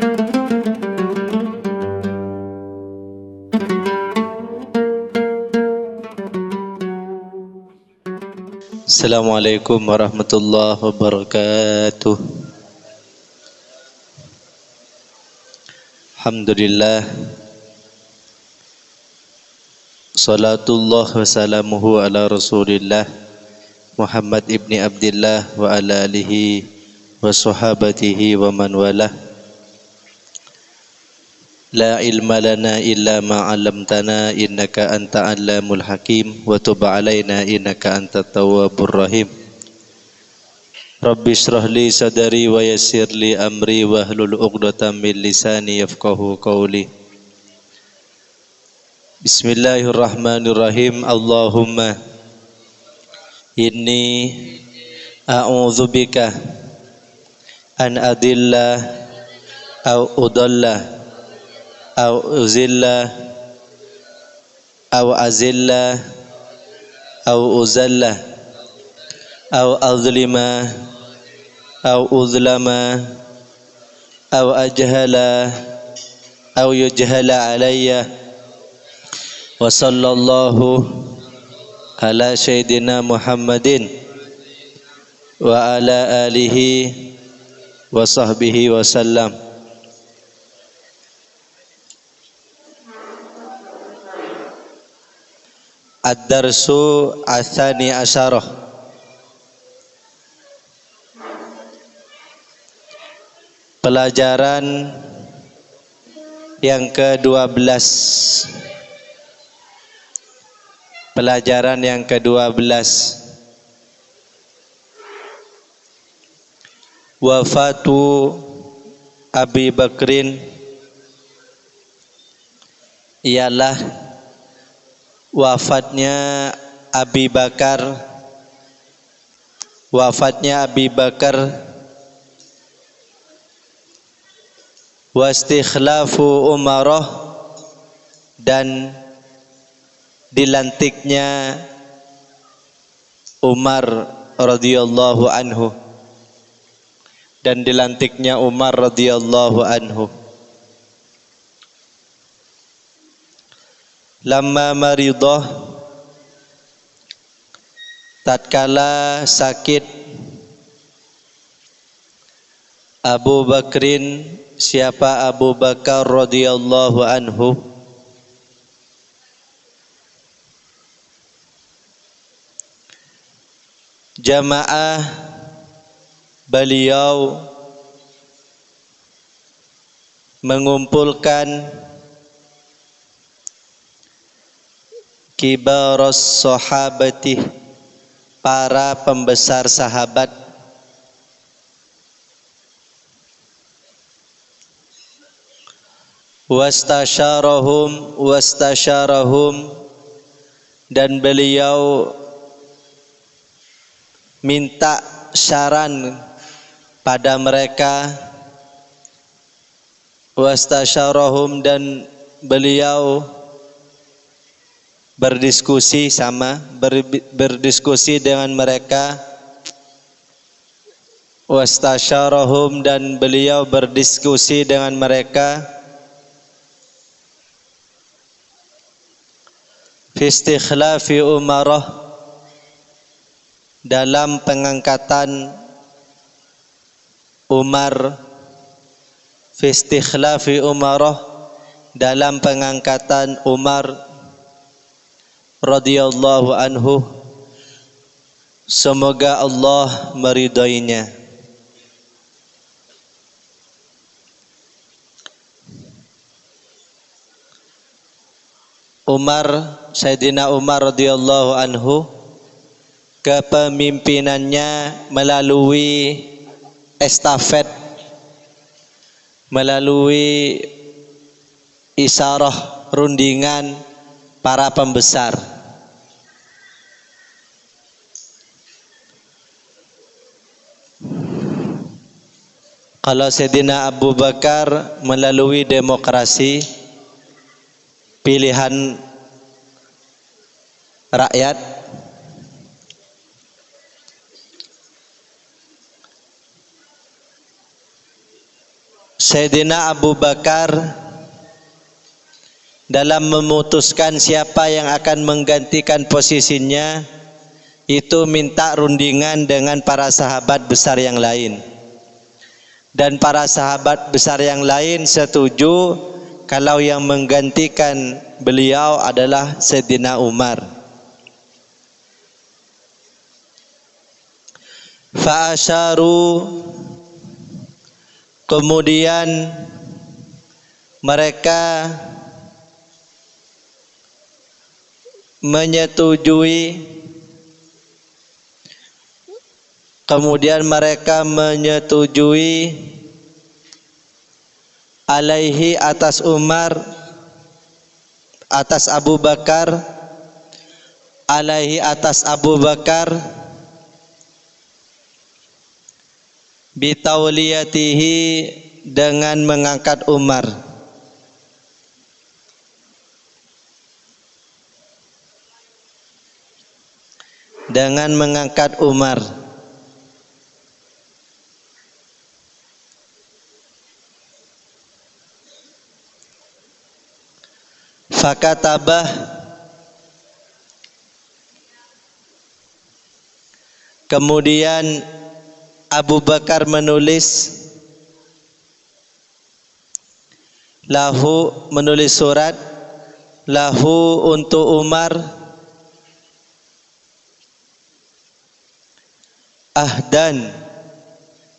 Assalamualaikum warahmatullahi wabarakatuh. Alhamdulillah. Salatullah wa salamuhu ala Rasulillah Muhammad ibni Abdillah wa ala alihi wa sahabatihi wa man walah. La ilma lana illa ma 'allamtana innaka anta 'allamul hakim wa tub 'alaina innaka antat tawwabur rahim. Rabbi shrah li sadri wa yassir li amri wa hlul 'uqdatam min lisani yafqahu qawli. Bismillahirrahmanirrahim. Allahumma inni a'udzubika an adilla au udalla au uzilla au azilla au uzalla au azlima au uzlama au ajhala au yujhala alayya. Wa sallallahu ala sayyidina Muhammadin wa ala alihi wa sahbihi wa sallam. Ad-darsu atsani asyarah. Pelajaran yang ke-12. Pelajaran yang ke-12. Wafatu Abi Bakrin ialah wafatnya Abi Bakar. Wafatnya Abi Bakar. Wastikhlafu Umarah, dan dilantiknya Umar radhiyallahu anhu. Dan dilantiknya Umar radhiyallahu anhu. Lamma maridah, tatkala sakit Abu Bakrin, siapa Abu Bakar radhiyallahu anhu, jamaah, beliau mengumpulkan kibaros sahabati, para pembesar sahabat, wastasyarahum, dan beliau minta saran pada mereka, wastasyarahum, dan beliau berdiskusi dengan mereka, wastasyarahum, dan beliau berdiskusi dengan mereka, fi istikhlafi umarah, dalam pengangkatan Umar, fi istikhlafi umarah, dalam pengangkatan Umar radhiyallahu anhu, semoga Allah meridainya. Sayyidina Umar radhiyallahu anhu, kepemimpinannya melalui estafet, melalui isyarah, rundingan para pembesar. Kalau Sayyidina Abu Bakar melalui demokrasi, pilihan rakyat, Sayyidina Abu Bakar dalam memutuskan siapa yang akan menggantikan posisinya itu minta rundingan dengan para sahabat besar yang lain, dan para sahabat besar yang lain setuju kalau yang menggantikan beliau adalah Sayyidina Umar. Fa'asyaru, kemudian mereka menyetujui, alaihi atas Umar, atas Abu Bakar, alaihi atas Abu Bakar, bitauliyatihi dengan mengangkat Umar, dengan mengangkat Umar. Fakatabah, kemudian Abu Bakar menulis, lahu, menulis surat, lahu untuk Umar, ahdan,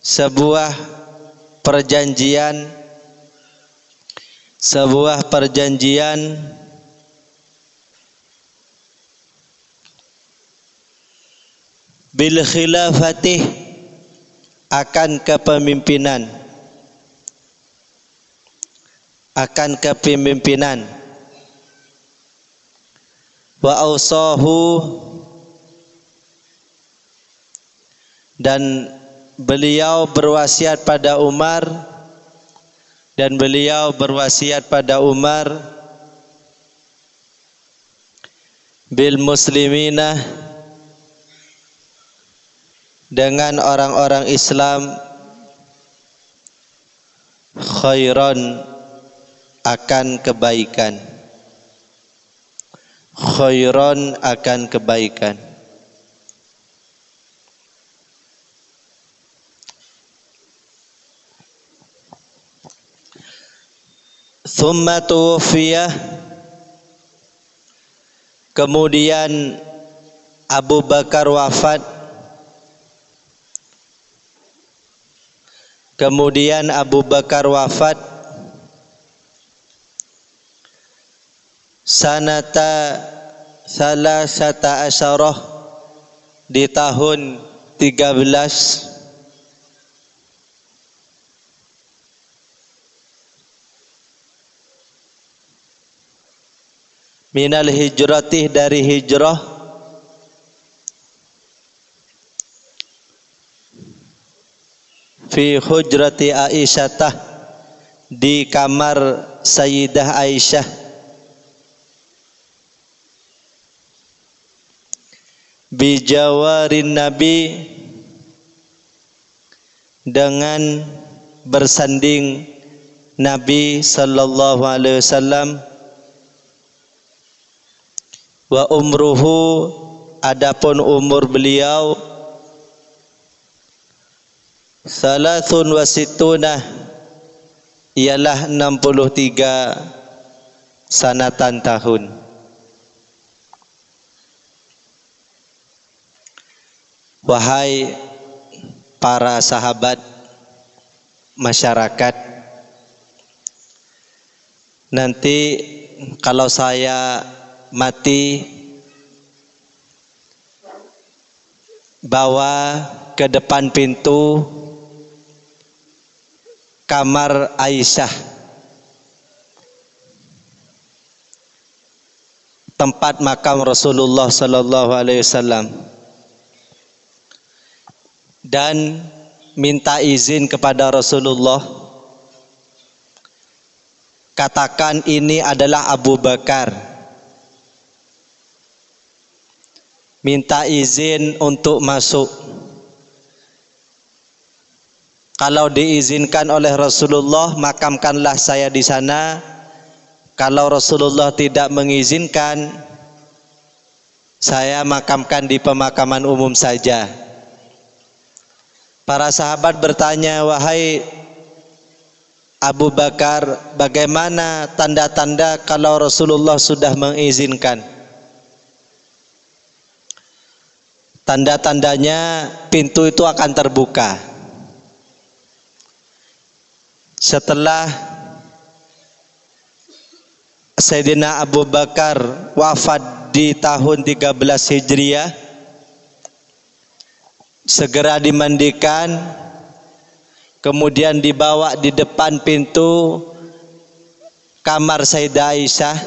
sebuah perjanjian, bil khilafatih, akan kepemimpinan, wa ausahu, dan beliau berwasiat pada Umar, bil muslimina, dengan orang-orang Islam, khairan, akan kebaikan, Thumma tuwfiyah, kemudian Abu Bakar wafat, sanata salasata asyarah, di tahun 13 minal hijratih, dari hijrah, fi hujrati Aisyah, di kamar Sayyidah Aisyah, bijawarin Nabi, dengan bersanding Nabi sallallahu alaihi wasallam, wa umruhu, adapun umur beliau, salasun wa situna, ialah 63 sanatan tahun. Wahai para sahabat masyarakat, nanti kalau saya mati, bawa ke depan pintu kamar Aisyah, tempat makam Rasulullah sallallahu alaihi wasallam, dan minta izin kepada Rasulullah, katakan ini adalah Abu Bakar, minta izin untuk masuk. Kalau diizinkan oleh Rasulullah, makamkanlah saya di sana. Kalau Rasulullah tidak mengizinkan, saya makamkan di pemakaman umum saja. Para sahabat bertanya, wahai Abu Bakar, bagaimana tanda-tanda kalau Rasulullah sudah mengizinkan? Tanda-tandanya pintu itu akan terbuka. Setelah Sayyidina Abu Bakar wafat di tahun 13 Hijriah, segera dimandikan, kemudian dibawa di depan pintu kamar Sayyidah Aisyah,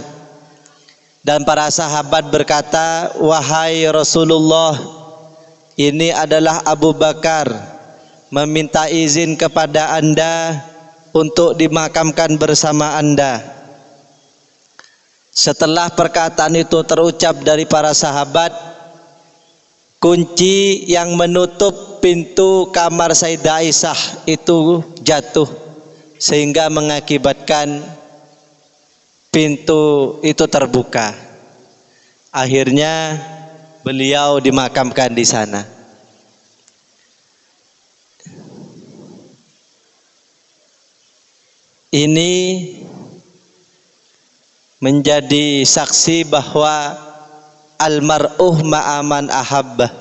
dan para sahabat berkata, wahai Rasulullah, ini adalah Abu Bakar meminta izin kepada Anda untuk dimakamkan bersama Anda. Setelah perkataan itu terucap dari para sahabat, kunci yang menutup pintu kamar Sayyidah Aisyah itu jatuh, sehingga mengakibatkan pintu itu terbuka. Akhirnya beliau dimakamkan di sana. Ini menjadi saksi bahwa almar'uh ma'aman ahabbah.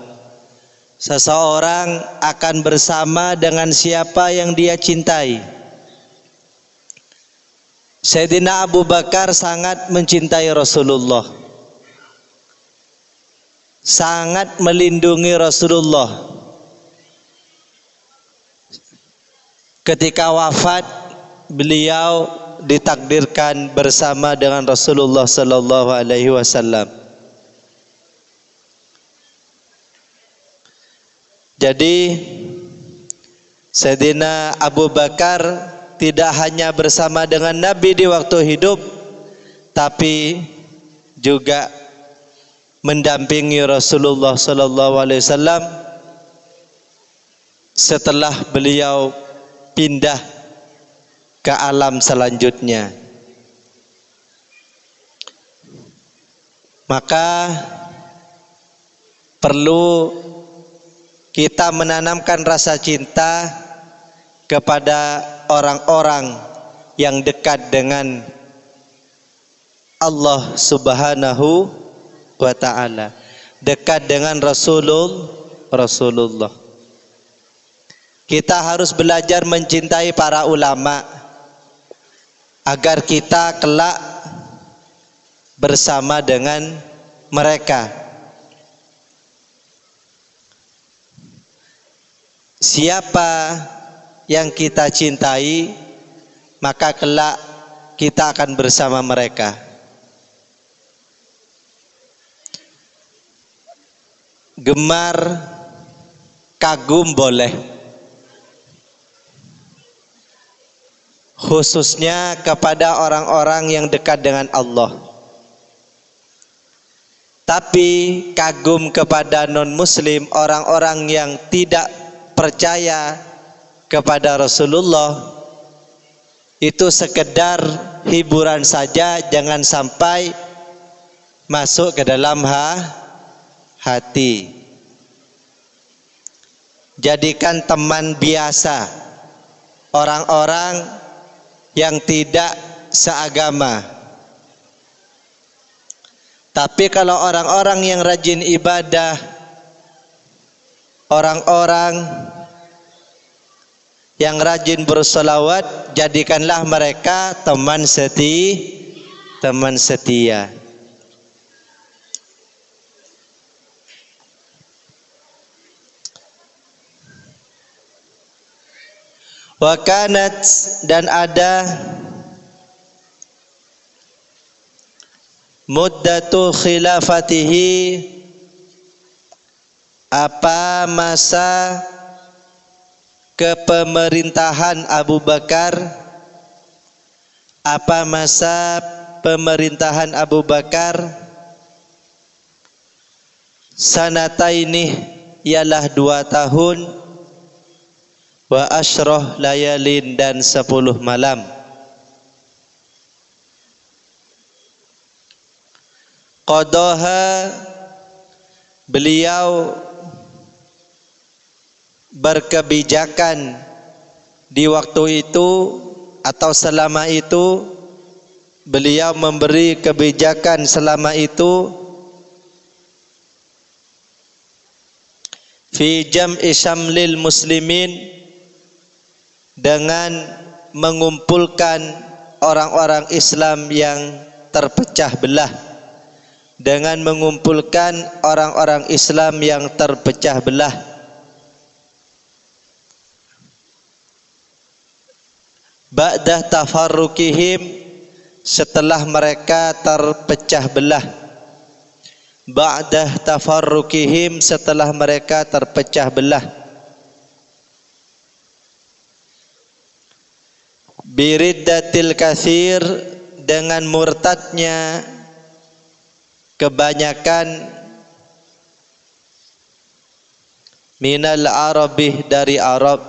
Seseorang akan bersama dengan siapa yang dia cintai. Sayyidina Abu Bakar sangat mencintai Rasulullah, sangat melindungi Rasulullah. Ketika wafat, beliau ditakdirkan bersama dengan Rasulullah sallallahu alaihi wasallam. Jadi Sayyidina Abu Bakar tidak hanya bersama dengan Nabi di waktu hidup, tapi juga mendampingi Rasulullah sallallahu alaihi wasallam setelah beliau pindah ke alam selanjutnya. Maka perlu kita menanamkan rasa cinta kepada orang-orang yang dekat dengan Allah Subhanahu wa ta'ala, dekat dengan Rasulullah. Kita harus belajar mencintai para ulama agar kita kelak bersama dengan mereka. Siapa yang kita cintai, maka kelak kita akan bersama mereka. Gemar, kagum boleh, khususnya kepada orang-orang yang dekat dengan Allah. Tapi kagum kepada non-muslim, orang-orang yang tidak percaya kepada Rasulullah, itu sekedar hiburan saja, jangan sampai masuk ke dalam hati. Jadikan teman biasa orang-orang yang tidak seagama. Tapi kalau orang-orang yang rajin ibadah, orang-orang yang rajin bersolawat, jadikanlah mereka teman setia. Wa kanat, dan ada muddatu khilafatihi, apa masa kepemerintahan Abu Bakar, apa masa pemerintahan Abu Bakar, sanataini, ialah 2 tahun, wa asyrah layalin dan 10 malam. Qadaha beliau berkebijakan di waktu itu atau selama itu, beliau memberi kebijakan selama itu fi jam'i syamlil muslimin, dengan mengumpulkan orang-orang Islam yang terpecah belah, dengan mengumpulkan orang-orang Islam yang terpecah belah. Ba'dah tafarruqihim, setelah mereka terpecah belah. Ba'dah tafarruqihim, setelah mereka terpecah belah. Biriddatil katsir, dengan murtadnya kebanyakan minal arabih, dari Arab.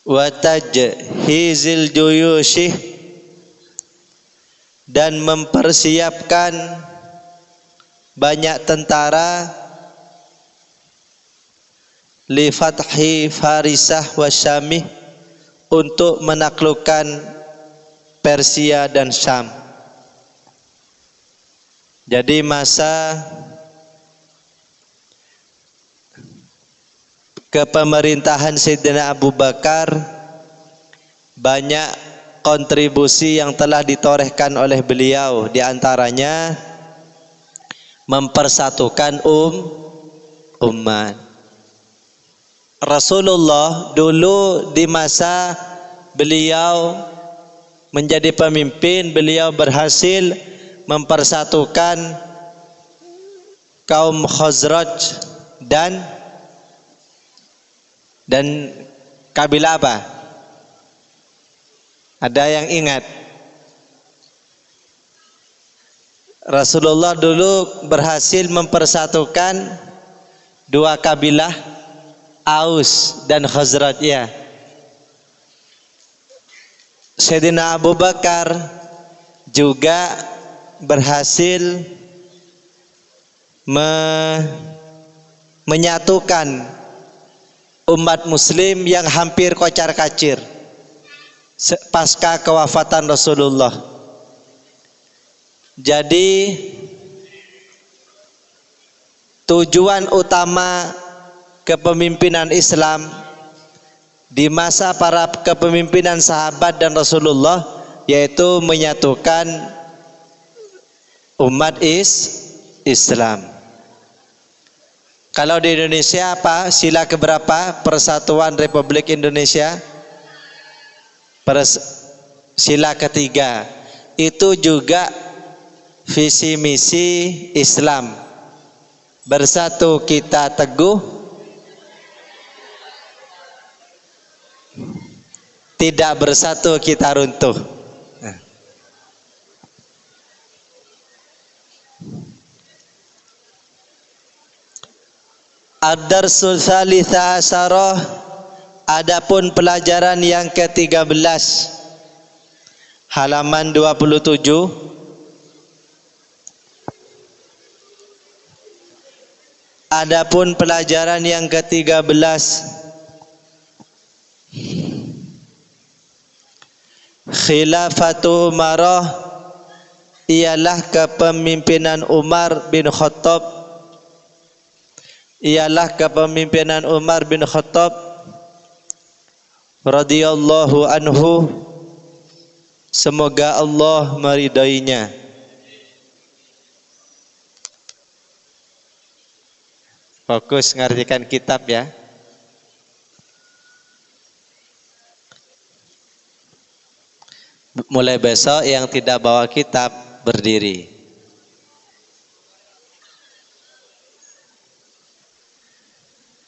Wa tajhizil juyushih, dan mempersiapkan banyak tentara li fathi Farisah wa Syamih, untuk menaklukkan Persia dan Syam. Jadi masa kepemerintahan Sayyidina Abu Bakar, banyak kontribusi yang telah ditorehkan oleh beliau, di antaranya mempersatukan umat. Rasulullah dulu di masa beliau menjadi pemimpin, beliau berhasil mempersatukan kaum Khazraj dan kabilah apa? Ada yang ingat? Rasulullah dulu berhasil mempersatukan dua kabilah, Aus dan Khazraj, ya. Sayyidina Abu Bakar juga berhasil menyatukan umat muslim yang hampir kocar-kacir pasca kewafatan Rasulullah. Jadi tujuan utama kepemimpinan Islam di masa para kepemimpinan sahabat dan Rasulullah yaitu menyatukan umat Islam. Kalau di Indonesia apa? Sila keberapa Persatuan Republik Indonesia? Sila ketiga. Itu juga visi misi Islam. Bersatu kita teguh, tidak bersatu kita runtuh. Ad-darsul tsalitsah asyarah, adapun pelajaran yang ke-13, halaman 27. Adapun pelajaran yang ke-13, khilafatu Umarah, ialah kepemimpinan Umar bin Khattab, ialah kepemimpinan Umar bin Khattab radhiyallahu anhu, semoga Allah meridainya. Fokus ngartikan kitab ya. Mulai besok yang tidak bawa kitab berdiri.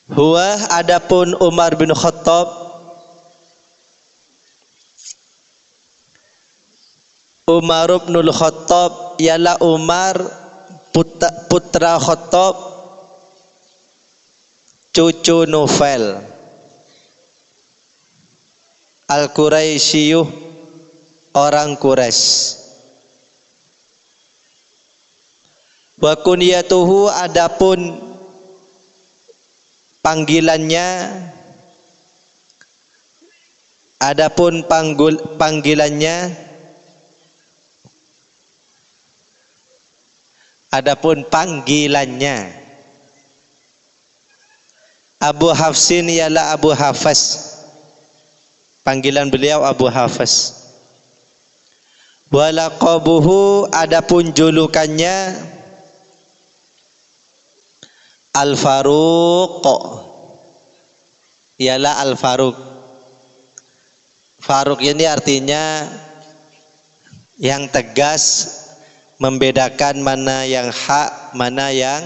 Huwa, adapun Umar bin Khattab, Umar bin Khattab ialah Umar putra Khattab, cucu Nufail Al-Quraisyiyuh, orang Quraisy. Wa kunyatuhu, adapun panggilannya, Abu Hafsin ialah Abu Hafs, panggilan beliau Abu Hafs. Wa laqabuhu, adapun julukannya Al-Faruq, ialah Al-Faruq. Faruq ini artinya yang tegas, membedakan mana yang hak, mana yang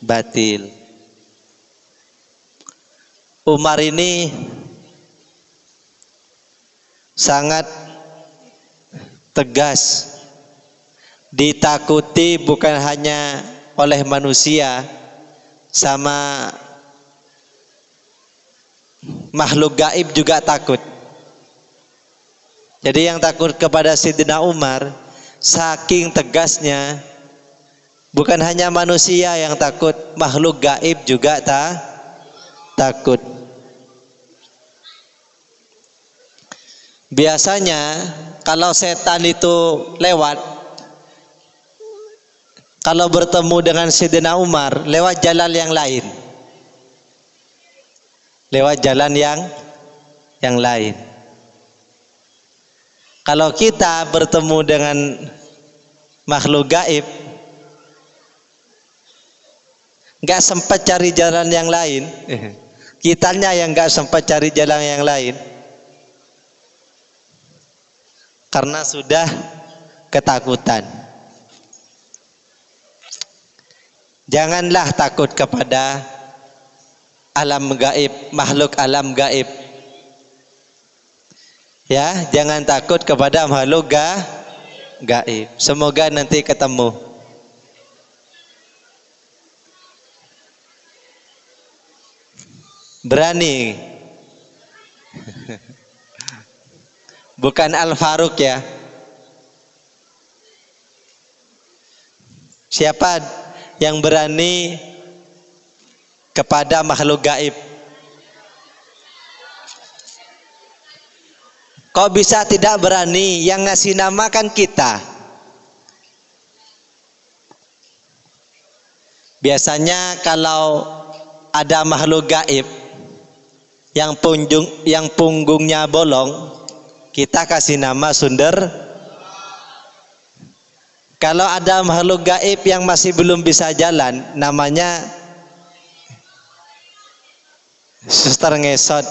batil. Umar ini sangat tegas, ditakuti bukan hanya oleh manusia, sama makhluk gaib juga takut. Jadi yang takut kepada Sayyidina Umar, saking tegasnya, bukan hanya manusia yang takut, makhluk gaib juga takut. Biasanya kalau setan itu lewat, kalau bertemu dengan Sayyidina Umar, lewat jalan yang lain. Lewat jalan yang lain. Kalau kita bertemu dengan makhluk gaib, nggak sempat cari jalan yang lain. Kitanya yang nggak sempat cari jalan yang lain. Karena sudah ketakutan. Janganlah takut kepada alam gaib, makhluk alam gaib. Ya, jangan takut kepada makhluk gaib. Semoga nanti ketemu. Berani. Bukan Al-Faruq ya. Siapa yang berani kepada makhluk gaib? Kok bisa tidak berani? Yang ngasih nama kan kita. Biasanya kalau ada makhluk gaib yang punggungnya bolong, kita kasih nama Sunder. Kalau ada makhluk gaib yang masih belum bisa jalan, namanya Suster Ngesot.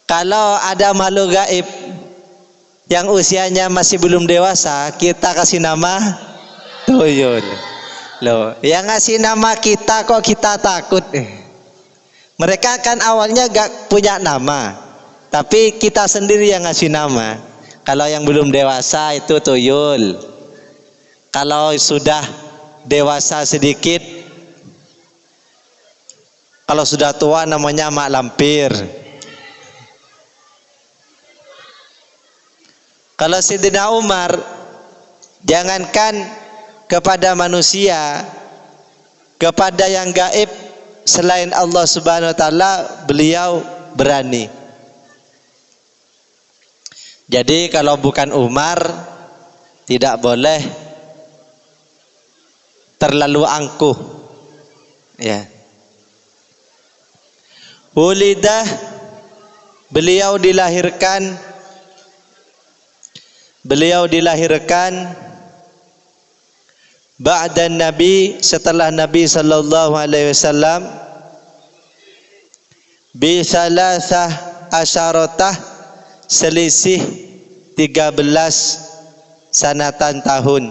Kalau ada makhluk gaib yang usianya masih belum dewasa, kita kasih nama Tuyul. Loh, yang ngasih nama kita kok kita takut? Mereka kan awalnya gak punya nama, tapi kita sendiri yang ngasih nama. Kalau yang belum dewasa itu Tuyul. Kalau sudah dewasa sedikit, kalau sudah tua namanya Mak Lampir. Kalau Sayyidina Umar, jangankan kepada manusia, kepada yang gaib selain Allah Subhanahu wa taala, beliau berani. Jadi kalau bukan Umar, tidak boleh terlalu angkuh. Ya. Wulidah, beliau dilahirkan ba'da Nabi, setelah Nabi sallallahu alaihi wasallam, bi salasah asyaratah, selisih 13 sanatan tahun.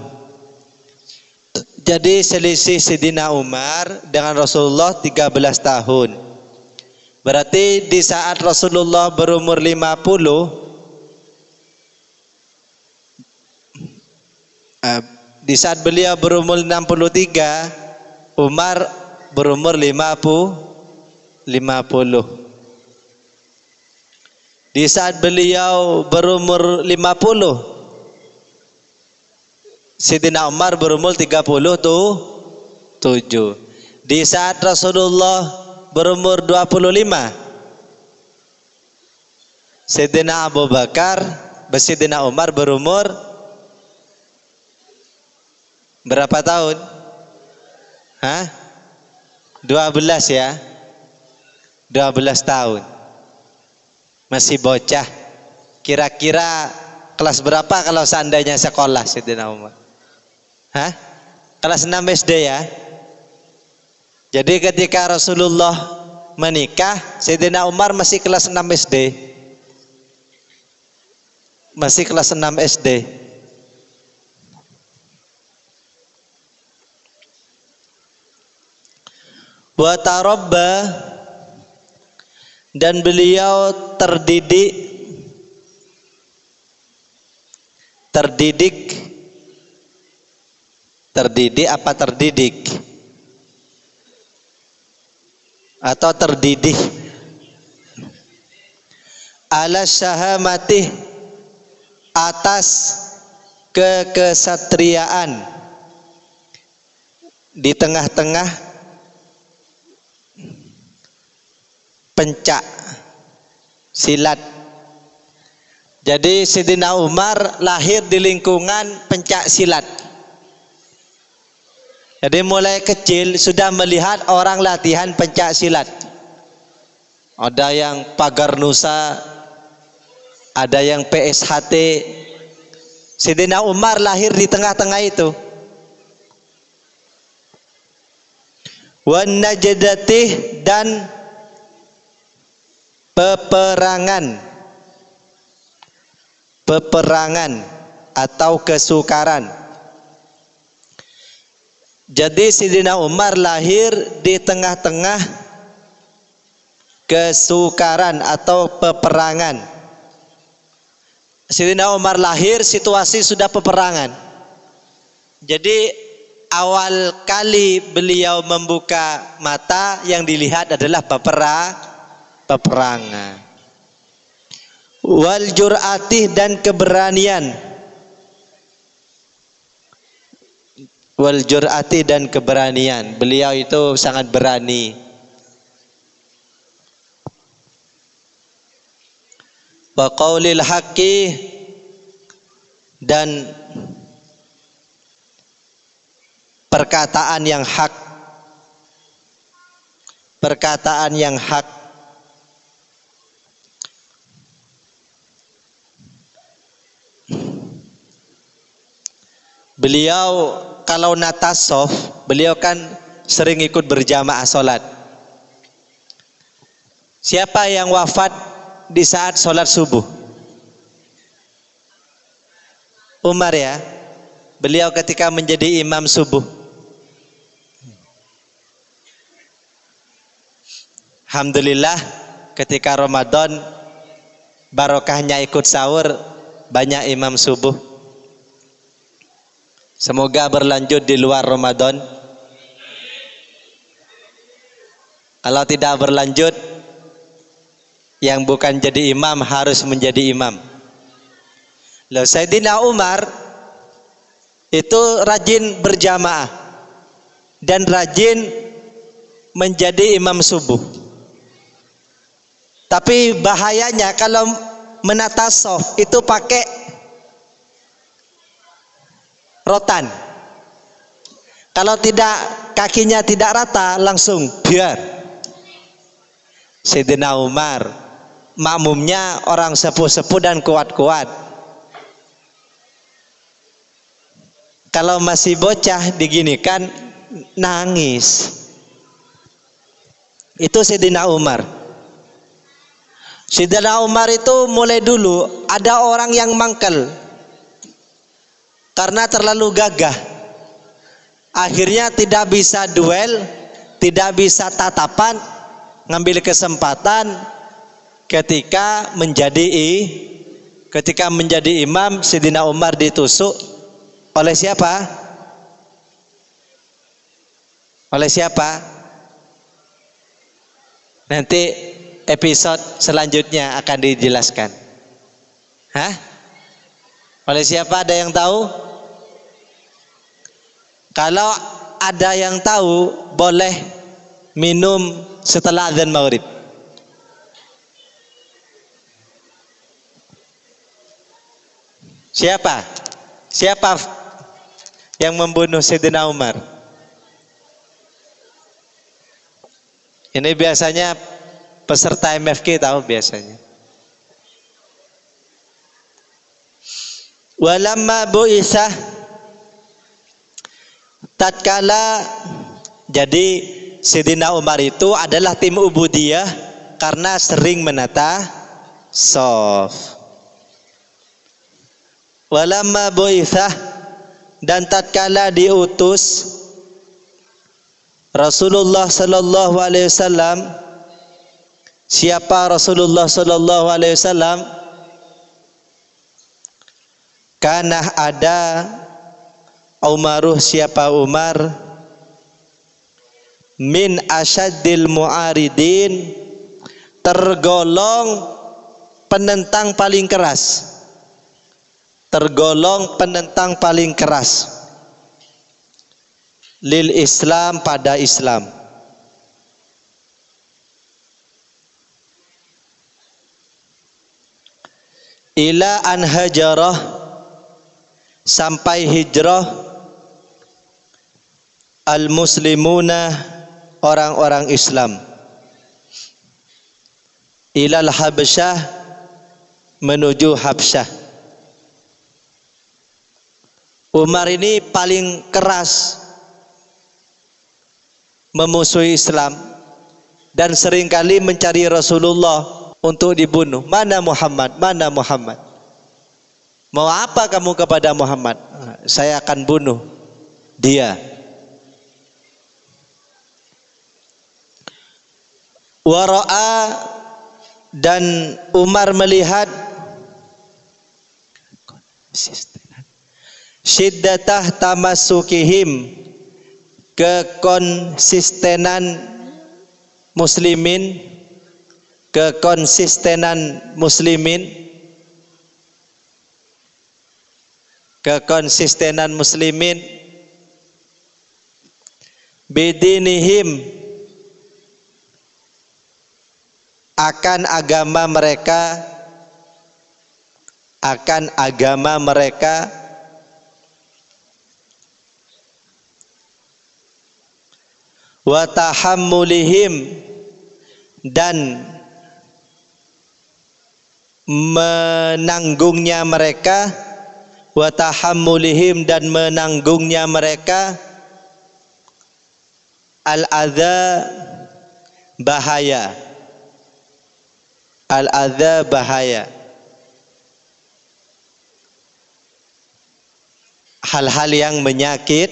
Jadi selisih Sayyidina Umar dengan Rasulullah 13 tahun. Berarti di saat Rasulullah berumur 50, di saat beliau berumur 63, Umar berumur 50. Di saat beliau berumur 50, Sayyidina Umar berumur 37. Di saat Rasulullah berumur 25, Sayyidina Abu Bakar, Sayyidina Umar berumur berapa tahun? 12 ya. 12 tahun. Masih bocah. Kira-kira kelas berapa kalau seandainya sekolah Sayyidina Umar? Kelas 6 SD ya. Jadi ketika Rasulullah menikah, Sayyidina Umar masih kelas 6 SD. Masih kelas 6 SD. Wa tarabba, dan beliau terdidik apa terdidik atau terdidih ala syahamatih, atas kekesatriaan, di tengah-tengah pencak silat. Jadi Sayyidina Umar lahir di lingkungan pencak silat. Jadi mulai kecil sudah melihat orang latihan pencak silat. Ada yang pagar nusa, ada yang PSHT. Sayyidina Umar lahir di tengah-tengah itu. Wan najdatih, dan peperangan atau kesukaran. Jadi Sayyidina Umar lahir di tengah-tengah kesukaran atau peperangan. Sayyidina Umar lahir situasi sudah peperangan. Jadi awal kali beliau membuka mata yang dilihat adalah peperangan. Wal jur'atih, dan keberanian. Wal jur'atih, dan keberanian. Beliau itu sangat berani. Wa qaulil haqqi, dan perkataan yang hak. Perkataan yang hak. Beliau kalau natassof, beliau kan sering ikut berjamaah sholat. Siapa yang wafat di saat sholat subuh? Umar ya. Beliau ketika menjadi imam subuh. Alhamdulillah ketika Ramadan barokahnya ikut sahur, banyak imam subuh. Semoga berlanjut di luar Ramadan. Kalau tidak berlanjut, yang bukan jadi imam harus menjadi imam. Lalu Sayyidina Umar itu rajin berjamaah dan rajin menjadi imam subuh. Tapi bahayanya kalau menata shaf itu pakai rotan. Kalau tidak, kakinya tidak rata, langsung biar. Sayyidina Umar makmumnya orang sepuh-sepuh dan kuat-kuat. Kalau masih bocah diginikan nangis. Itu Sayyidina Umar. Sayyidina Umar itu mulai dulu ada orang yang mangkel karena terlalu gagah. Akhirnya tidak bisa duel, tidak bisa tatapan, ngambil kesempatan ketika menjadi imam. Sayyidina Umar ditusuk oleh siapa? Oleh siapa? Nanti episode selanjutnya akan dijelaskan. Hah? Oleh siapa, ada yang tahu? Kalau ada yang tahu, boleh minum setelah azan maghrib. Siapa? Siapa yang membunuh Sayyidina Umar? Ini biasanya peserta MFQ tahu biasanya. Walamma bu'isah, tatkala, jadi Sayyidina Umar itu adalah tim ubudiyah karena sering menata shaf. Walamma bu'isah, dan tatkala diutus Rasulullah sallallahu alaihi wasallam. Siapa Rasulullah sallallahu alaihi wasallam? Karena ada Umaruh, siapa Umar, min asyaddil mu'aridin, tergolong penentang paling keras. Tergolong penentang paling keras lil Islam, pada Islam. Ila an hajarah, sampai hijrah al muslimuna, orang-orang Islam, ilal Habsyah, menuju Habsyah. Umar ini paling keras memusuhi Islam dan seringkali mencari Rasulullah untuk dibunuh. Mana Muhammad? Mana Muhammad? Mau apa kamu kepada Muhammad? Saya akan bunuh dia. Wara'a, dan Umar melihat syiddatah tamassukihim, kekonsistenan muslimin, kekonsistenan muslimin, kekonsistenan muslimin, bidinihim, akan agama mereka, akan agama mereka, wa tahammulihim, dan menanggungnya mereka, wa tahammulihim, dan menanggungnya mereka, al-adza, bahaya, al-adza, bahaya, hal-hal yang menyakit,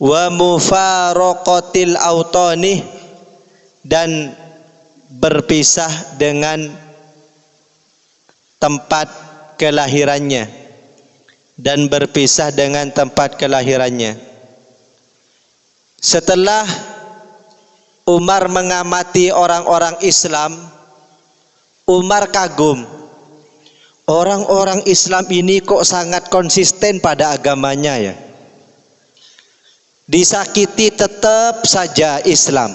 wa mufaraqatil autani, dan berpisah dengan tempat kelahirannya, dan berpisah dengan tempat kelahirannya. Setelah Umar mengamati orang-orang Islam, Umar kagum. Orang-orang Islam ini kok sangat konsisten pada agamanya ya. Disakiti tetap saja Islam,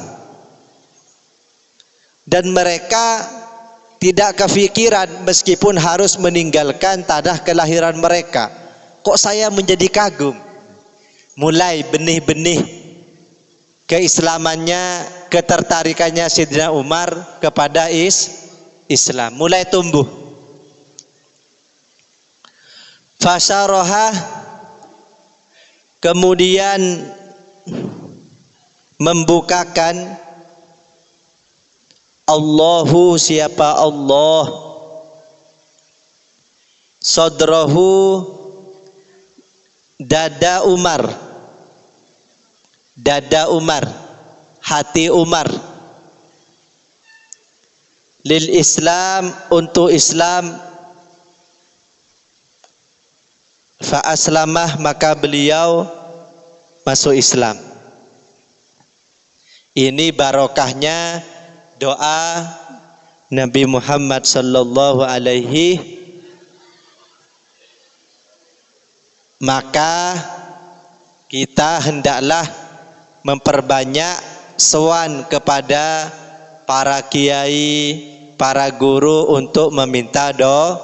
dan mereka tidak kefikiran meskipun harus meninggalkan tanah kelahiran mereka. Kok saya menjadi kagum. Mulai benih-benih keislamannya, ketertarikannya Sayyidina Umar kepada Islam mulai tumbuh. Fasyaraha, kemudian membukakan, Allahu, siapa Allah, sadrahu, dada Umar, dada Umar, hati Umar, lil Islam, untuk Islam, fa aslamah, maka beliau masuk Islam. Ini barokahnya doa Nabi Muhammad sallallahu alaihi. Maka kita hendaklah memperbanyak sowan kepada para kiai, para guru untuk meminta doa.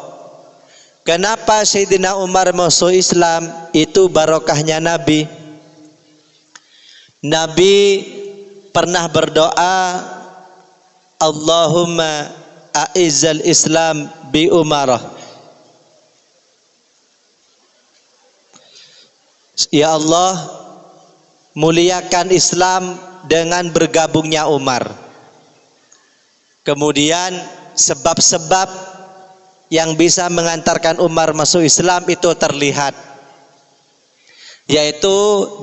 Kenapa Sayyidina Umar masuk Islam? Itu barokahnya Nabi. Nabi pernah berdoa, Allahumma a'izzal Islam bi umarah. Ya Allah, muliakan Islam dengan bergabungnya Umar. Kemudian sebab-sebab yang bisa mengantarkan Umar masuk Islam itu terlihat, yaitu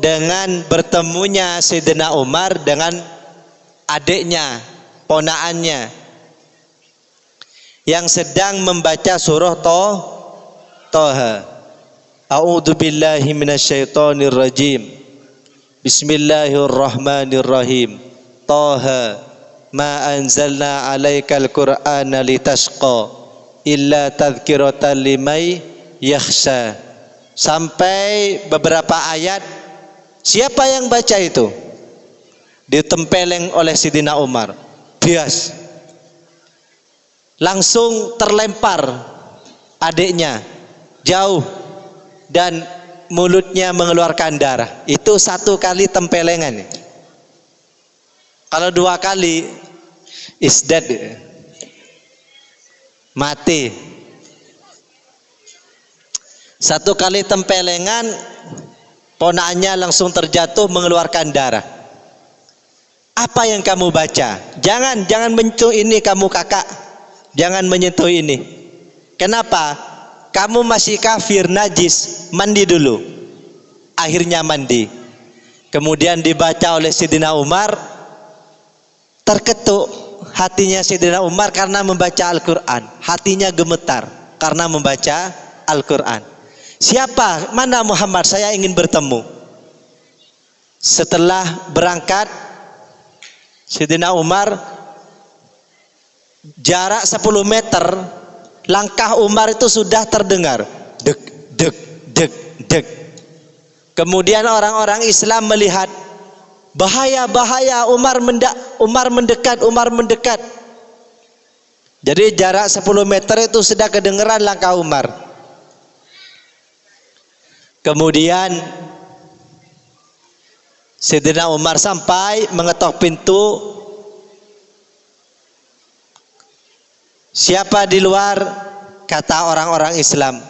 dengan bertemunya Sayyidina Umar dengan adiknya, ponaannya yang sedang membaca surah Toha. A'udzu billahi minasyaitonir rajim. Bismillahirrahmanirrahim. Toha ma anzalna 'alaikal qur'ana litashqa illa tadhkiratan liman yakhsha. Sampai beberapa ayat. Siapa yang baca itu? Ditempeleng oleh Sayyidina Umar. Bias. Langsung terlempar adiknya jauh dan mulutnya mengeluarkan darah. Itu satu kali tempelengan. Kalau dua kali is dead, mati. Satu kali tempelengan, ponaannya langsung terjatuh mengeluarkan darah. Apa yang kamu baca? Jangan menyentuh ini kamu kakak. Jangan menyentuh ini. Kenapa? Kamu masih kafir, najis. Mandi dulu. Akhirnya mandi. Kemudian dibaca oleh Sayyidina Umar. Terketuk hatinya Sayyidina Umar karena membaca Al-Quran. Hatinya gemetar karena membaca Al-Quran. Siapa? Mana Muhammad? Saya ingin bertemu. Setelah berangkat, Sayyidina Umar, jarak 10 meter, langkah Umar itu sudah terdengar. Dek, dek, dek, dek. Kemudian orang-orang Islam melihat, bahaya, bahaya, Umar mendekat. Jadi jarak 10 meter itu sudah kedengeran langkah Umar. Kemudian Sayyidina Umar sampai mengetok pintu. Siapa di luar? Kata orang-orang Islam,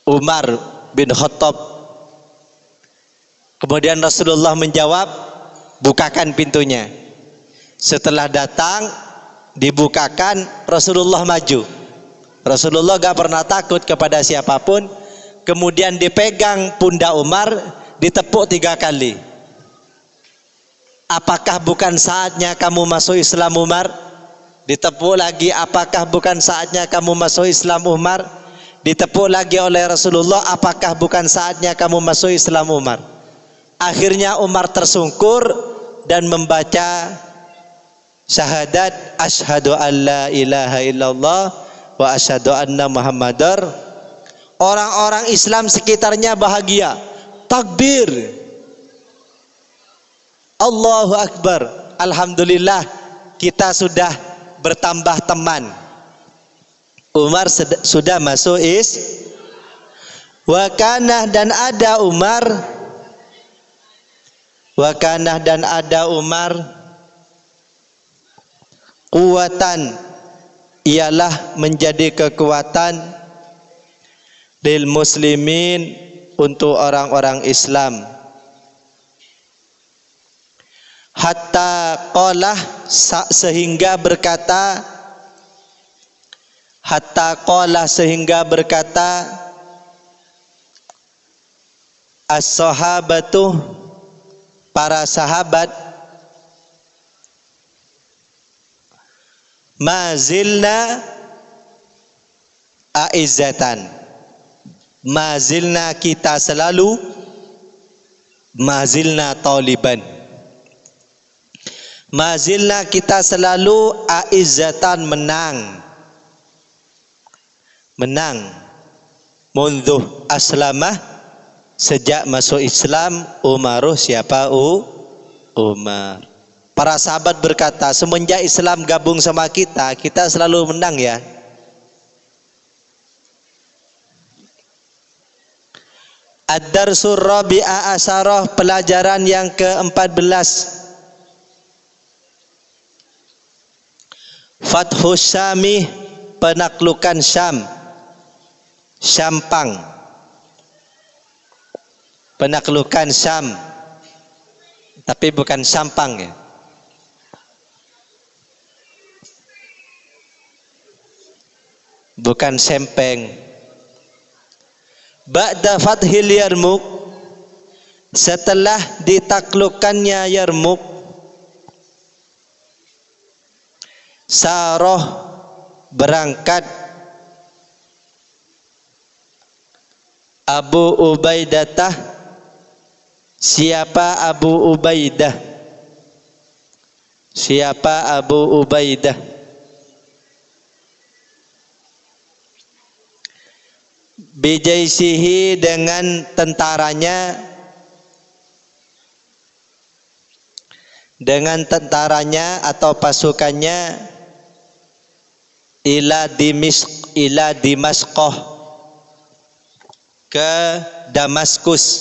Umar bin Khattab. Kemudian Rasulullah menjawab, bukakan pintunya. Setelah datang, dibukakan, Rasulullah maju. Rasulullah gak pernah takut kepada siapapun. Kemudian dipegang pundak Umar, ditepuk 3 kali. Apakah bukan saatnya kamu masuk Islam, Umar? Ditepuk lagi, apakah bukan saatnya kamu masuk Islam, Umar? Ditepuk lagi oleh Rasulullah, apakah bukan saatnya kamu masuk Islam, Umar? Akhirnya Umar tersungkur dan membaca syahadat, asyhadu an la ilaha illallah wa asyhadu anna muhammadar. Orang-orang Islam sekitarnya bahagia, takbir, Allahu Akbar. Alhamdulillah, kita sudah bertambah teman. Umar sudah masuk Wakanah dan ada Umar. Wakanah dan ada Umar. Kuatan ialah menjadi kekuatan lil muslimin, untuk orang-orang Islam. Hatta qalah, sehingga berkata, as-sahabatu, para sahabat, mazilna aizzatan, mazilna kita selalu, mazilna taliban, Mazilna kita selalu aizzatan menang. Munduh aslamah, sejak masuk Islam Umaruh siapa? Umar. Para sahabat berkata, semenjak Islam gabung sama kita, kita selalu menang ya. Ad-Darsur Rabi'a Asyarah, pelajaran yang ke-14. Fathus Syami, penaklukan Syam. Syampang, penaklukan Syam, tapi bukan Sampang ya. Bukan Sempeng. Ba'da fathil Yarmuk, setelah ditaklukkannya Yarmuk, Saroh berangkat Abu Ubaidah. Siapa Abu Ubaidah? Siapa Abu Ubaidah? Bijaisihi, dengan tentaranya, atau pasukannya, ila Dimasqoh, ke Damaskus.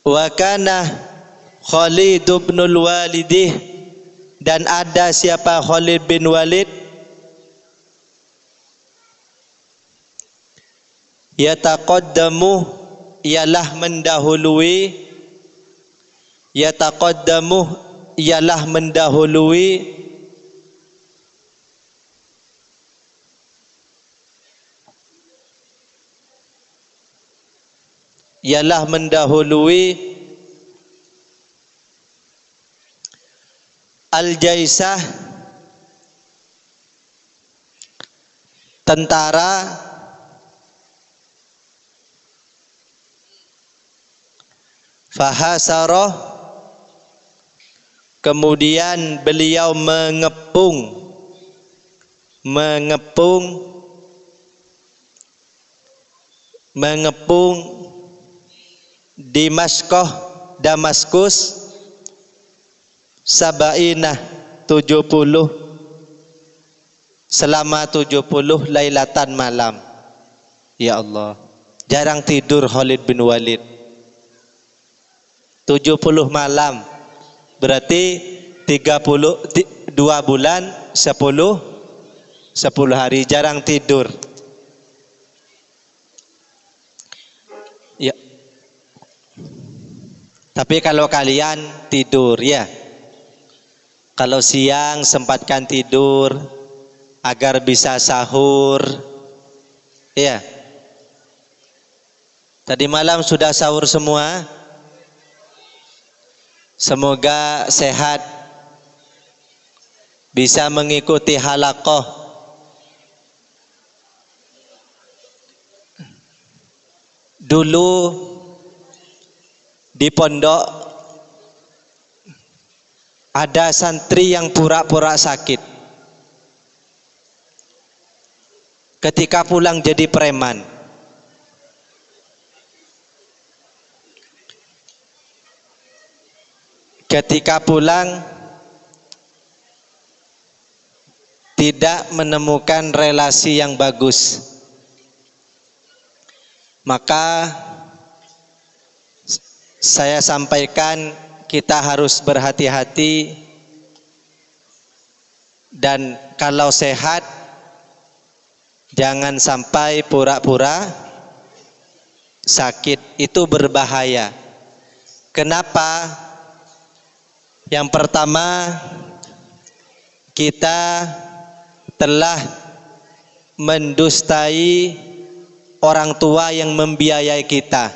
Wa kana Khalid bin Walid, dan ada siapa? Khalid bin Walid. Yataqaddamu, ialah mendahului. Al-Jaisah, tentara. Fahasarah, kemudian beliau mengepung Damaskus, Sabainah, 70, selama 70 lailatan malam. Ya Allah, jarang tidur Khalid bin Walid. 70 malam berarti 2 bulan 10 hari, jarang tidur. Ya. Tapi kalau kalian tidur ya, kalau siang sempatkan tidur agar bisa sahur ya. Tadi malam sudah sahur semua? Semoga sehat, bisa mengikuti halaqah. Dulu di pondok ada santri yang pura-pura sakit. Ketika pulang jadi preman. Ketika pulang tidak menemukan relasi yang bagus, maka saya sampaikan kita harus berhati-hati, dan kalau sehat jangan sampai pura-pura sakit, itu berbahaya. Kenapa? Yang pertama, kita telah mendustai orang tua yang membiayai kita.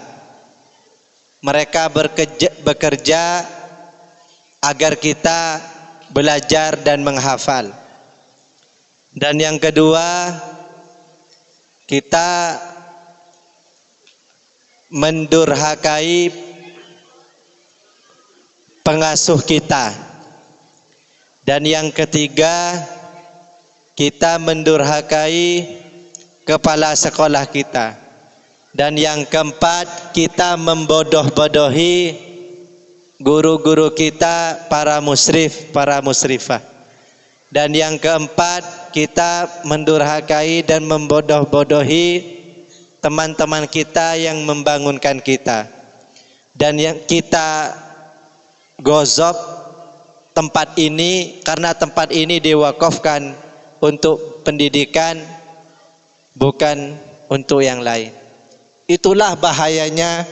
Mereka bekerja agar kita belajar dan menghafal. Dan yang kedua, kita mendurhakai pengasuh kita. Dan yang ketiga, kita mendurhakai kepala sekolah kita. Dan yang keempat, kita membodoh-bodohi guru-guru kita, para musyrif, para musyrifah. Dan yang keempat, kita mendurhakai dan membodoh-bodohi teman-teman kita yang membangunkan kita. Dan yang kita gozop tempat ini karena tempat ini diwakafkan untuk pendidikan, bukan untuk yang lain. Itulah bahayanya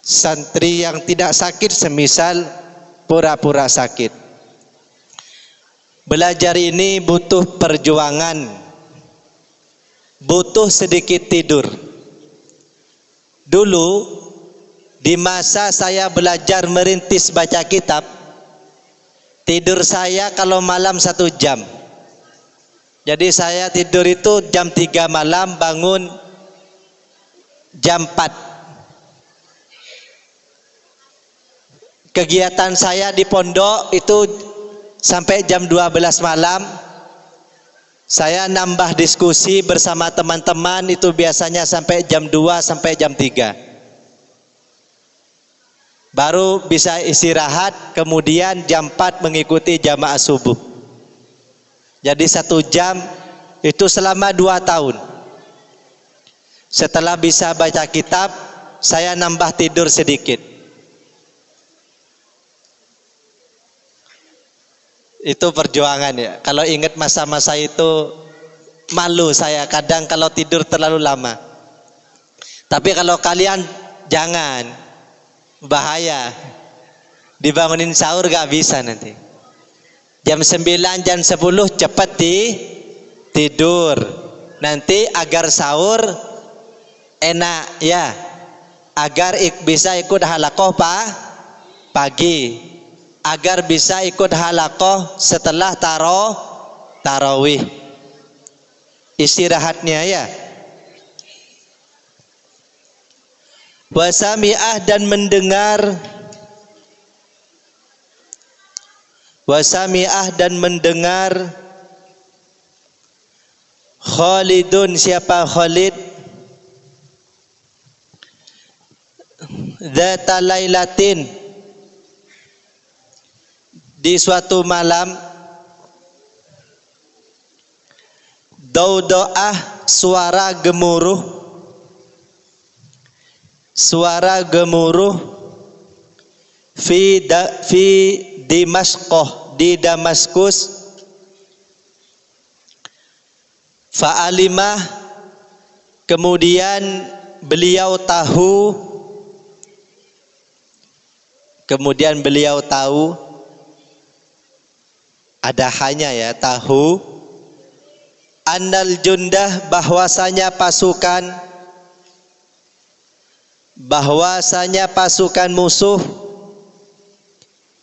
santri yang tidak sakit, semisal pura-pura sakit. Belajar ini butuh perjuangan, butuh sedikit tidur. Dulu di masa saya belajar merintis baca kitab, tidur saya kalau malam 1 jam. Jadi saya tidur itu jam 3 malam, bangun jam 4. Kegiatan saya di pondok itu sampai jam 12 malam. Saya nambah diskusi bersama teman-teman itu biasanya sampai jam 2 sampai jam 3. Baru bisa istirahat, kemudian jam 4 mengikuti jamaah subuh. Jadi 1 jam itu selama 2 tahun. Setelah bisa baca kitab, saya nambah tidur sedikit. Itu perjuangan ya. Kalau ingat masa-masa itu, malu saya kadang kalau tidur terlalu lama. Tapi kalau kalian jangan, bahaya. Dibangunin sahur gak bisa nanti. Jam 9, jam 10 cepat tidur. Nanti agar sahur enak ya. Agar bisa ikut halaqah pagi. Agar bisa ikut halaqah setelah tarawih. Istirahatnya ya. Wasami'ah dan mendengar. Wasami'ah dan mendengar. Khalidun, siapa Khalid? Dzata lailatin, di suatu malam. Daudoah, suara gemuruh. Suara gemuruh. Fi Dimashqah, di Damaskus. Fa'alimah, kemudian beliau tahu. Kemudian beliau tahu. Ada hanya ya, tahu. Annal jundah, bahwasanya pasukan musuh.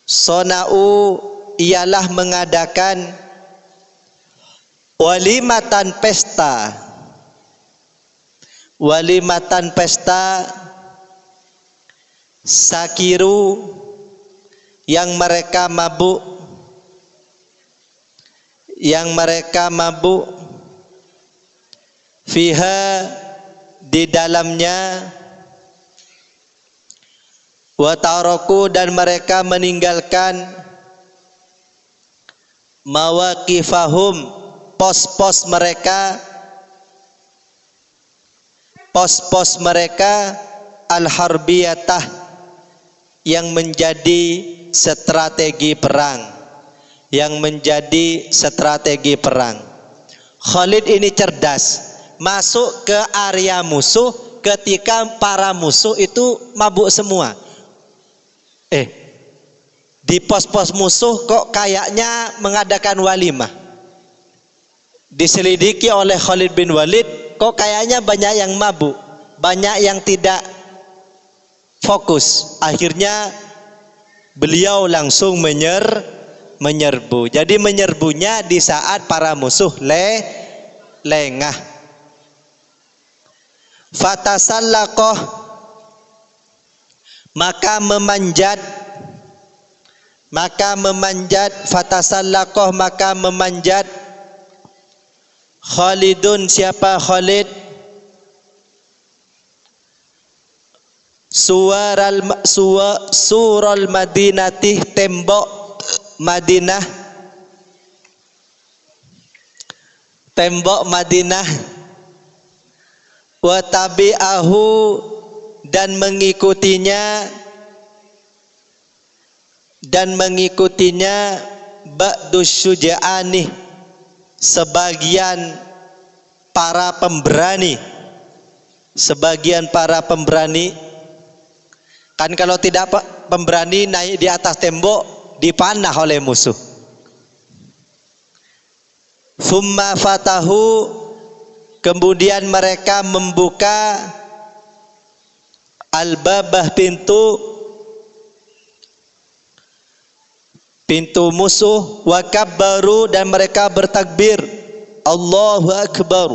Sona'u, ialah mengadakan walimatan pesta. Walimatan pesta. Sakiru, yang mereka mabuk. Yang mereka mabuk. Fiha, di dalamnya. Wa taraku, dan mereka meninggalkan mawaqifahum, pos-pos mereka. Pos-pos mereka al-harbiyatah, yang menjadi strategi perang. Yang menjadi strategi perang. Khalid ini cerdas, masuk ke area musuh ketika para musuh itu mabuk semua. Di pos-pos musuh kok kayaknya mengadakan walimah. Diselidiki oleh Khalid bin Walid, kok kayaknya banyak yang mabuk, banyak yang tidak fokus. Akhirnya beliau langsung menyerbu. Jadi menyerbunya di saat para musuh lengah. Fatasallaqah, maka memanjat, fatasallaqah, maka memanjat Khalidun, siapa Khalid, sural Madinati, tembok Madinah, wa tabi'ahu, dan mengikutinya ba'dus syuja'ani, sebagian para pemberani. Kan kalau tidak pemberani naik di atas tembok dipanah oleh musuh. Summa fatahu, kemudian mereka membuka al-babah, pintu musuh, wa kabbaru, dan mereka bertakbir, Allahu Akbar.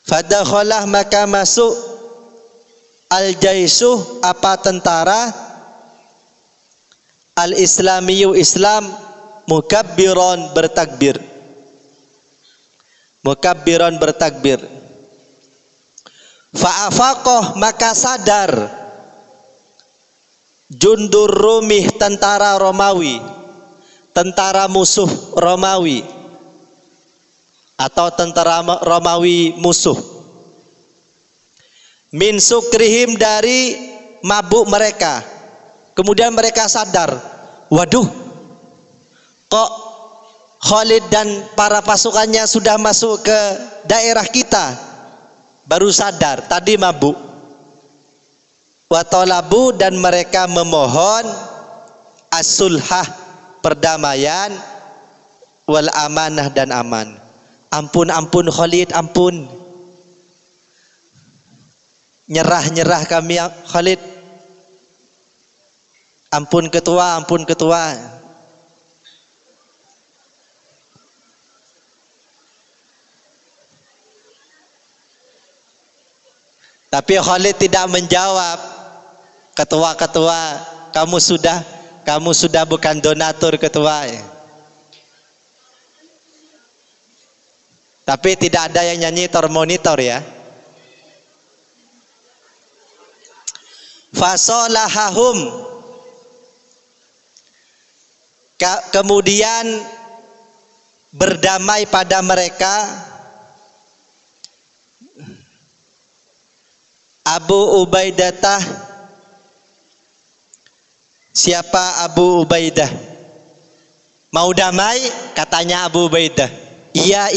Fadakhalah, maka masuk al-jaisuh, apa tentara, al-islamiyu, Islam, mukabbiron, bertakbir. Fa'afaqah, maka sadar jundur rumih, tentara Romawi, tentara musuh Romawi, atau tentara Romawi musuh, min sukrihim, dari mabuk mereka. Kemudian mereka sadar, waduh, kok Khalid dan para pasukannya sudah masuk ke daerah kita. Baru sadar, tadi mabuk. Wa talabu, dan mereka memohon as-sulhah, perdamaian, wal amanah, dan aman. Ampun Khalid, ampun. Nyerah kami Khalid. Ampun ketua. Tapi Khalid tidak menjawab. Ketua, kamu sudah bukan donatur, ketua. Tapi tidak ada yang nyanyi monitor ya. Fasolahahum, kemudian berdamai pada mereka Abu Ubaidah. Siapa Abu Ubaidah? Mau damai? Katanya Abu Ubaidah. Iya.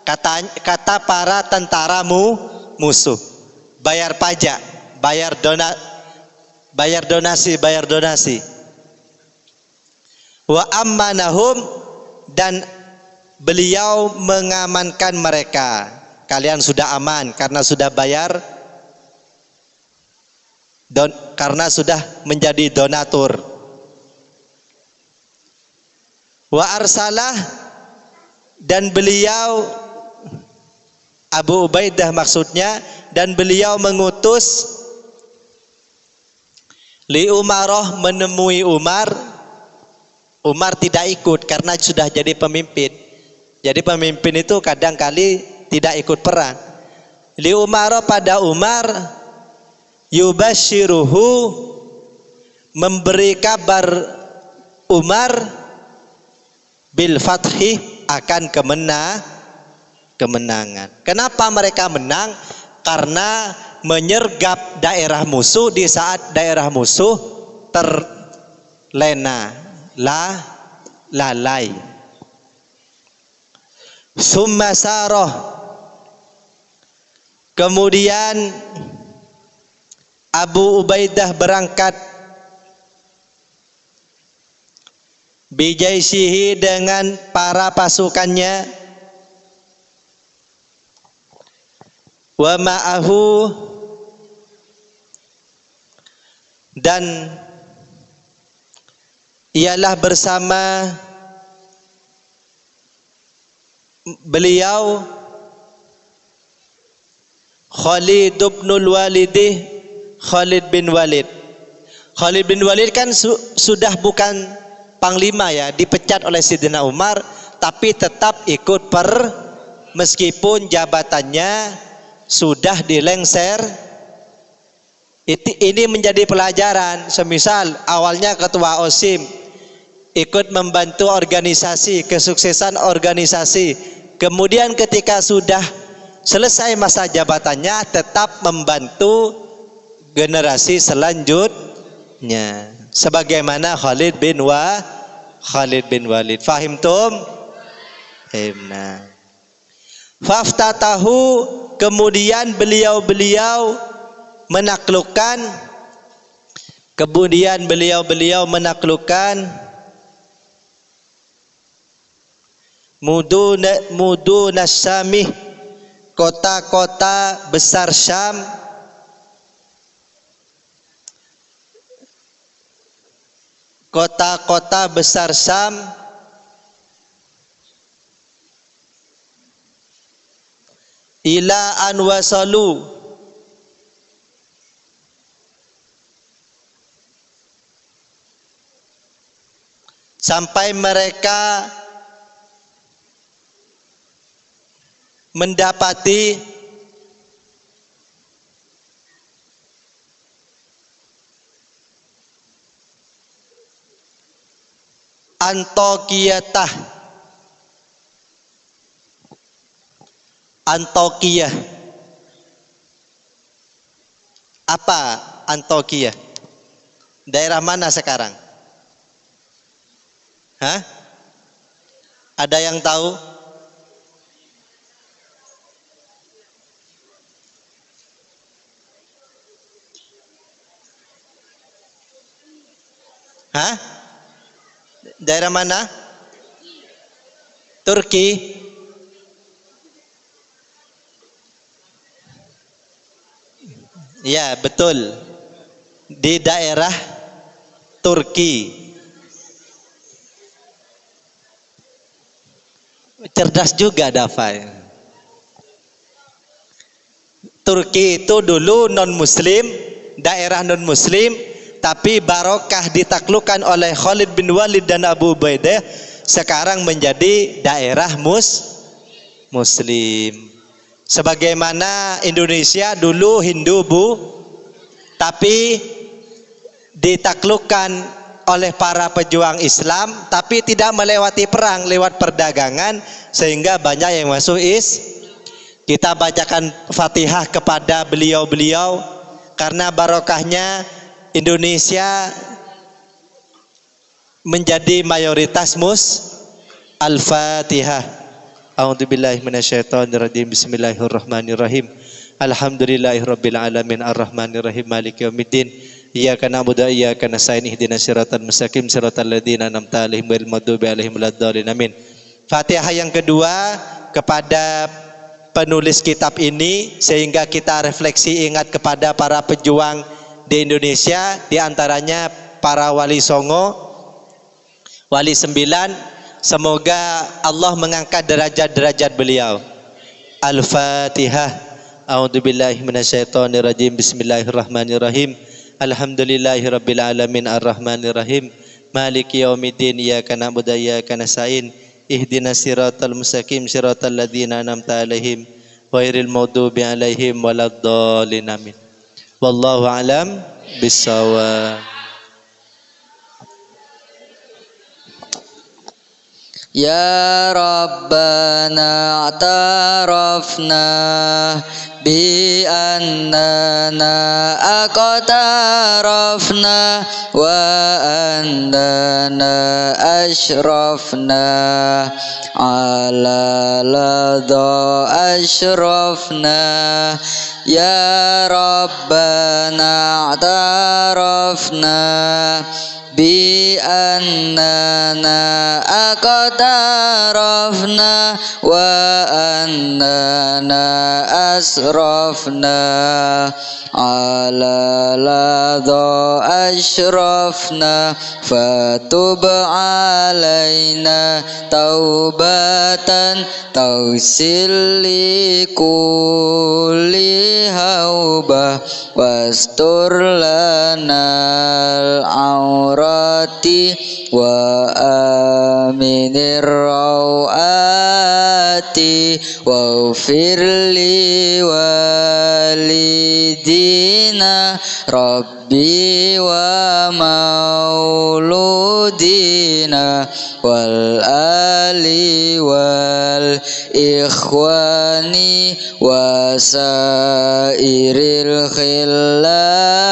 Kata para tentaramu musuh. Bayar pajak, bayar donasi. Wa ammanahum, dan beliau mengamankan mereka. Kalian sudah aman karena sudah bayar, karena sudah menjadi donatur. Wa arsalah, dan beliau, Abu Ubaidah maksudnya, dan beliau mengutus li Umaroh, menemui Umar. Umar tidak ikut karena sudah jadi pemimpin. Jadi pemimpin itu kadang-kali tidak ikut perang. Li Umaroh, pada Umar, yubashiruhu, memberi kabar Umar, bil fathi, akan kemenangan. Kenapa mereka menang? Karena menyergap daerah musuh di saat daerah musuh lalai. Summa saroh, kemudian Abu Ubaidah berangkat bijaisihi, dengan para pasukannya, wa ma'ahu, dan ialah bersama beliau Khalid bin Walid. Khalid bin Walid kan sudah bukan panglima ya, dipecat oleh Sidina Umar, tapi tetap ikut meskipun jabatannya sudah dilengser. Ini menjadi pelajaran. Semisal awalnya ketua OSIM, ikut membantu organisasi, kesuksesan organisasi, kemudian ketika sudah selesai masa jabatannya tetap membantu generasi selanjutnya, sebagaimana Khalid bin Walid. Fahimtum? Nah, faftatahu, kemudian beliau menaklukkan Mudun Syamih, kota-kota besar Syam, ila an wasalu, sampai mereka mendapati Antokiyah. Apa Antokiyah? Daerah mana sekarang? Hah? Ada yang tahu? Hah? Daerah mana? Turki. Ya, betul. Di daerah Turki. Cerdas juga Dafai. Turki itu dulu non-muslim, daerah non-muslim, tapi barokah ditaklukkan oleh Khalid bin Walid dan Abu Ubaidah, sekarang menjadi daerah muslim. Sebagaimana Indonesia dulu Hindu tapi ditaklukkan oleh para pejuang Islam, tapi tidak melewati perang, lewat perdagangan, sehingga banyak yang masuk Kita bacakan Fatihah kepada beliau-beliau, karena barokahnya Indonesia menjadi mayoritas Al-Fatihah. A'udzubillahi minasyaitonirrajim. Bismillahirrahmanirrahim. Alhamdulillahirabbil alamin arrahmanir rahim maliki yaumiddin. Iyyaka na'budu wa iyyaka nasta'in ihdinas siratal mustaqim siratal ladzina an'amta 'alaihim ghairil maghdubi 'alaihim waladdallin. Amin. Fatihah yang kedua kepada penulis kitab ini, sehingga kita refleksi ingat kepada para pejuang di Indonesia, di antaranya para wali songo, wali 9. Semoga Allah mengangkat derajat-derajat beliau. Al-Fatihah. A'udzubillahi minasyaitonirrajim. Bismillahirrahmanirrahim. Alhamdulillahirabbil alamin arrahmanir rahim maliki yaumiddin. Iyyaka na'budu wa iyyaka nasta'in ihdinas siratal mustaqim siratal ladzina an'amta 'alaihim ghairil maghdubi 'alaihim waladdallin. Amin. Wallahu a'lam bissawab. Ya Rabbana a'tarafna bi annana aqtarafna wa annana ashrafna ala ladha ashrafna. Ya Rabbana a'tarafna bi annana aqtarafna wa annana asrafna ala ladha ashrafna fatub alaina taubatan tausil li kulli wastur lanal aurati wa aminir rawati wa firli walidina Rabbi wa mauludina wal ali wal ikhwani wa sairil khillani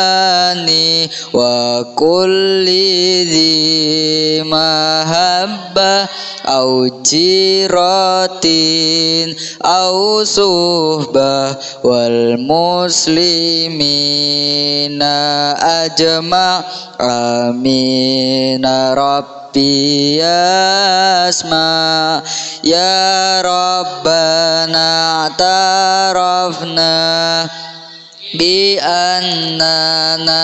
wa kulli dhi mahabba au jiratin au suhbah wal muslimina ajma' amina rabbi yasma ya rabbana tarafna bi annana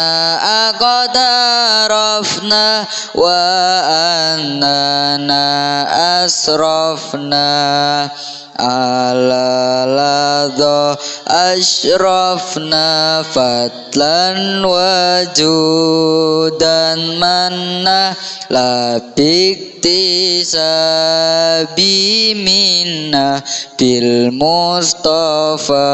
aqtarafna wa annana asrafna ala ladha ashrafna fatlan wajudan manna labikti sabi minna bil mustafa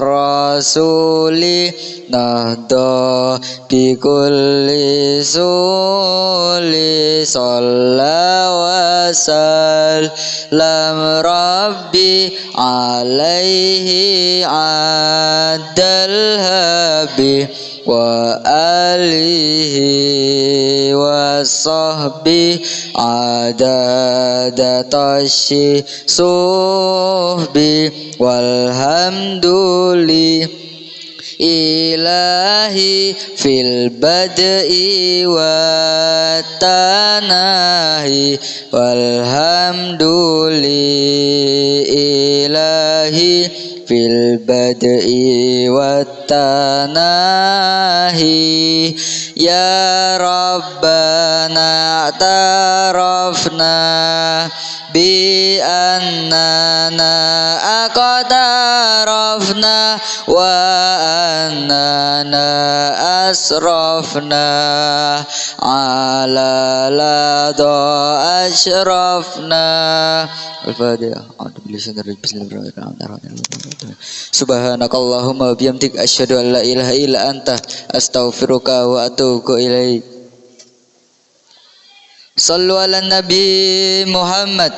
rasuli nahda bi kulli suli salla wa sallam rabbi alaihi adal habi wa alihi wa sahbi adada tashi suhbi walhamdulillah ilahi fil bad'i wa tanahi walhamdulillahi fil bad'i wa tanahi ya rabbana tarafna bi annana aqtarafna wa annana asrafna ala ladha ashrafna. Al-Fatihah. Subhanakallahumma wa bihamdik asyhadu an la ilaha illa anta astaghfiruka wa atubu ilaik. Sallu ala Nabi Muhammad.